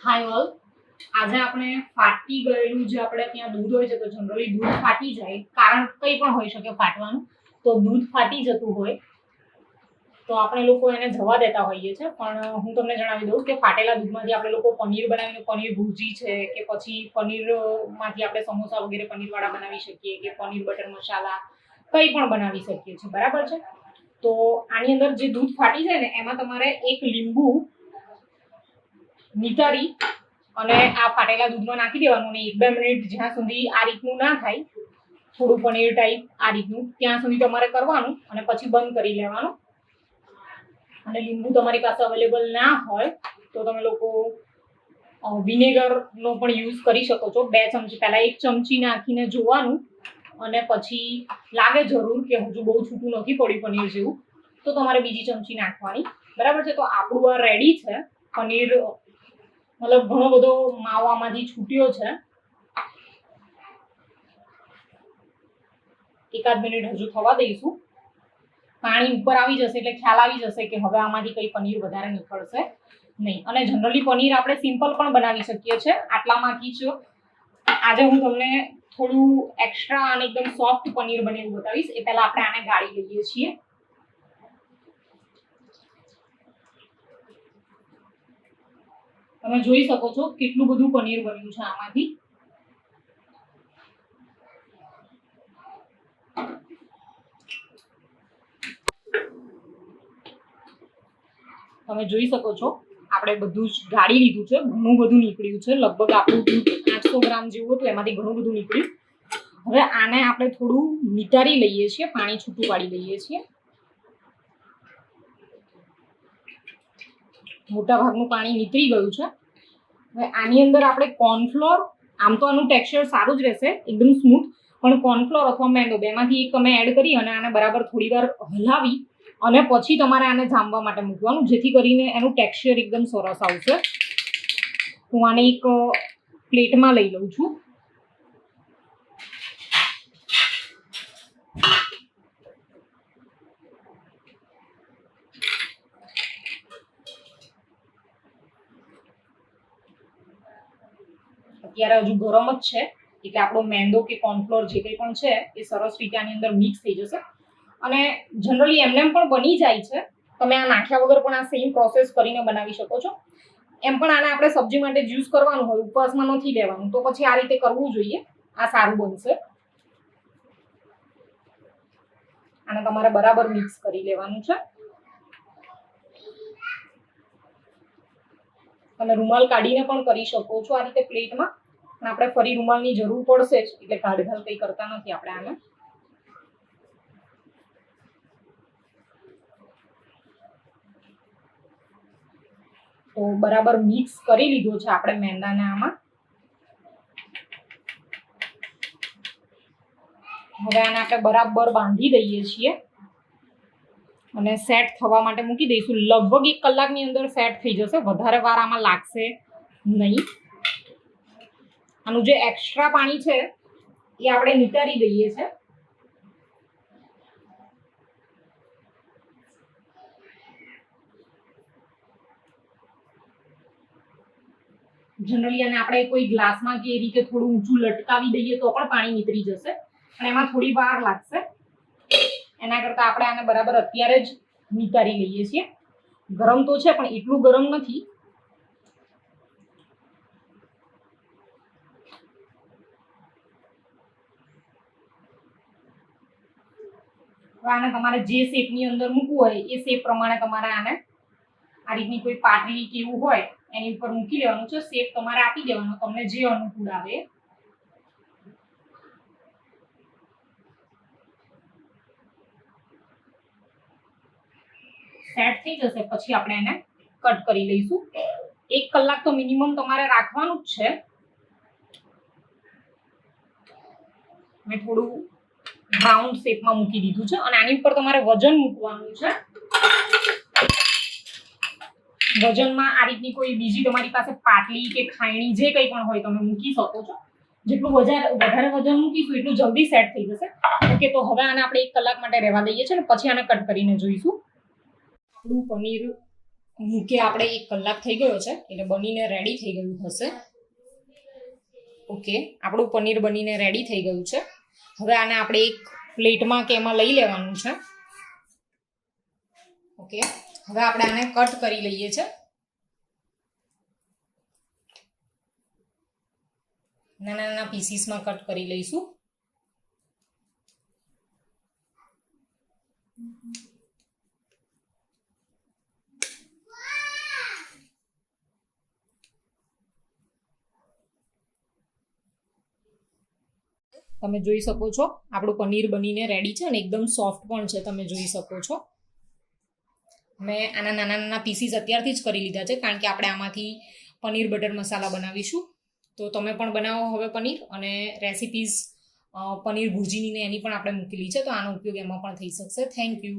હાય all, આજે આપણે ફાટી ગયેલું જે આપણે ત્યાં દૂધ હોય છે તો જનરલી દૂધ ફાટી જાય, કારણ કંઈ પણ હોઈ શકે ફાટવાનું. તો દૂધ ફાટી જતું હોય તો આપણે લોકો એને જવા દેતા હોઈએ છીએ. પણ હું તમને જણાવી દઉં કે ફાટેલા દૂધમાંથી આપણે લોકો પનીર બનાવીને પનીર ભુરજી છે કે પછી પનીરમાંથી આપણે સમોસા વગેરે પનીરવાળા બનાવી શકીએ કે પનીર બટર મસાલા કંઈ પણ બનાવી શકીએ છીએ. બરાબર છે. તો આની અંદર જે દૂધ ફાટી જાય ને એમાં તમારે એક લીંબુ નીતારી અને આ ફાટેલા દૂધમાં નાખી દેવાનું અને 1-2 મિનિટ જ્યાં સુધી આ રીતનું ના થાય, થોડું પનીર ટાઈપ આ રીતનું, ત્યાં સુધી તમારે કરવાનું અને પછી બંધ કરી લેવાનું. અને લીંબુ તમારી પાસે અવેલેબલ ના હોય તો તમે લોકો વિનેગરનો પણ યુઝ કરી શકો છો. 2 ચમચી, પહેલાં 1 ચમચી નાખીને જોવાનું અને પછી લાગે જરૂર કે હજુ બહુ છૂટું નથી પડ્યું પનીર જેવું તો તમારે બીજી ચમચી નાખવાની. બરાબર છે. તો આપણું આ રેડી છે પનીર. મતલબ ઘણો બધો માવો આમાંથી છૂટ્યો છે. 1-8 મિનિટ હજુ થવા દઈશું. પાણી ઉપર આવી જશે એટલે ખ્યાલ આવી જશે કે હવે આમાંથી કંઈ પનીર વધારે નીકળશે નહીં. અને જનરલી પનીર આપણે સિમ્પલ પણ બનાવી શકીએ છીએ આટલામાંથી જ. આજે હું તમને થોડું એક્સ્ટ્રા અને એકદમ સોફ્ટ પનીર બનેલું બતાવીશ. એ પહેલા આપણે આને ગાળી લઈએ છીએ. તમે જોઈ શકો છો કેટલું બધું પનીર બન્યું છે આમાંથી. તમે જોઈ શકો છો આપણે બધું જ ગાળી લીધું છે. ઘણું બધું નીકળ્યું છે. લગભગ આપણું દૂધ 800 ગ્રામ જેવું હતું, એમાંથી ઘણું બધું નીકળ્યું. હવે આને આપણે થોડું નિતારી લઈએ છીએ, પાણી છૂટું પાડી લઈએ છીએ. મોટા ભાગનું પાણી નીકળી ગયું છે. હવે આની અંદર આપણે કોર્નફ્લોર, આમ તો આનું ટેક્સચર સારું જ રહેશે, એકદમ સ્મૂથ, પણ કોર્નફ્લોર અથવા મેંદો બેમાંથી એક તમે એડ કરી અને આને બરાબર થોડી વાર હલાવી અને પછી તમારે આને જામવા માટે મૂકવાનું, જેથી કરીને એનું ટેક્સચર એકદમ સરસ આવશે. હું આને એક પ્લેટમાં લઈ લઉં છું. અત્યારે હજુ ગરમ જ છે એટલે આપણો મેંદો કે કોર્નફ્લોર જે કંઈ પણ છે એ સરસ રીતે આની અંદર મિક્સ થઈ જશે. અને જનરલી એમને પણ બની જાય છે. તમે આ નાખ્યા વગર પણ આ સેમ પ્રોસેસ કરીને બનાવી શકો છો. એમ પણ આને આપણે સબ્જી માટે જ યુઝ કરવાનું હોય, ઉપવાસમાં નથી લેવાનું, તો પછી આ રીતે કરવું જોઈએ. આ સારું બનશે. આને તમારે બરાબર મિક્સ કરી લેવાનું છે. તમે રૂમાલ કાઢીને પણ કરી શકો છો આ રીતે પ્લેટમાં, પણ આપણે ફરી રૂમાલની જરૂર પડશે જ એટલે કાઢઘાલ કંઈ કરતા નથી આપણે આને. તો બરાબર મિક્સ કરી લીધો છે આપણે મેંદાને આમાં. હવે આને આપણે બરાબર બાંધી દઈએ છીએ અને સેટ થવા માટે મૂકી દઈશું. લગભગ 1 કલાકની અંદર સેટ થઈ જશે, વધારે વાર આમાં લાગશે નહીં. આનું જે એક્સ્ટ્રા પાણી છે એ આપણે નિતારી દઈએ છીએ. જનરલી અને આપણે કોઈ ગ્લાસમાં કે એ રીતે થોડું ઊંચું લટકાવી દઈએ તો પણ પાણી નીતરી જશે, પણ એમાં થોડી વાર લાગશે. એના કરતાં આપણે આને બરાબર અત્યારે જ નિતારી લઈએ છીએ. ગરમ તો છે પણ એટલું ગરમ નથી. આને તમારે જે શેપની અંદર મૂકવું હોય એ શેપ પ્રમાણે તમારે આને આ રીતની કોઈ પાટલી કે એવું હોય એની ઉપર મૂકી દેવાનું છે. શેપ તમારે આપી દેવાનો તમને જે અનુકૂળ આવે. સેટ થઈ જશે પછી આપણે એને કટ કરી લઈશું. 1 કલાક તો મિનિમમ તમારે રાખવાનું જ છે. મેં થોડું રાઉન્ડ શેપમાં મૂકી દીધું છે અને આની ઉપર તમારે વજન મૂકવાનું છે. વજનમાં આ રીતની કોઈ બીજી તમારી પાસે પાટલી કે ખાયણી જે કંઈ પણ હોય તમે મૂકી શકો છો. જેટલું વધારે વજન મૂકીશું એટલું જલ્દી સેટ થઈ જશે. ઓકે, તો હવે આને આપણે 1 કલાક માટે રહેવા દઈએ છીએ અને પછી આને કટ કરીને જોઈશું. આપણું પનીર મૂકે આપણે 1 કલાક થઈ ગયો છે એટલે બનીને રેડી થઈ ગયું હશે. ઓકે, આપણું પનીર બનીને રેડી થઈ ગયું છે. હવે આને આપણે એક પ્લેટમાં કે એમાં લઈ લેવાનું છે. ઓકે, હવે આપણે આને કટ કરી લઈએ છે. નાના નાના પીસીસમાં કટ કરી લઈશું. તમે જોઈ શકો છો આપણું પનીર બનીને રેડી છે અને એકદમ સોફ્ટ પણ છે. તમે જોઈ શકો છો મેં આના નાના નાના પીસીસ અત્યારથી જ કરી લીધા છે કારણ કે આપણે આમાંથી પનીર બટર મસાલા બનાવીશું. તો તમે પણ બનાવો હવે પનીર, અને રેસિપીઝ પનીર ભુજીની ને એની પણ આપણે મૂકેલી છે, તો આનો ઉપયોગ એમાં પણ થઈ શકશે. Thank you.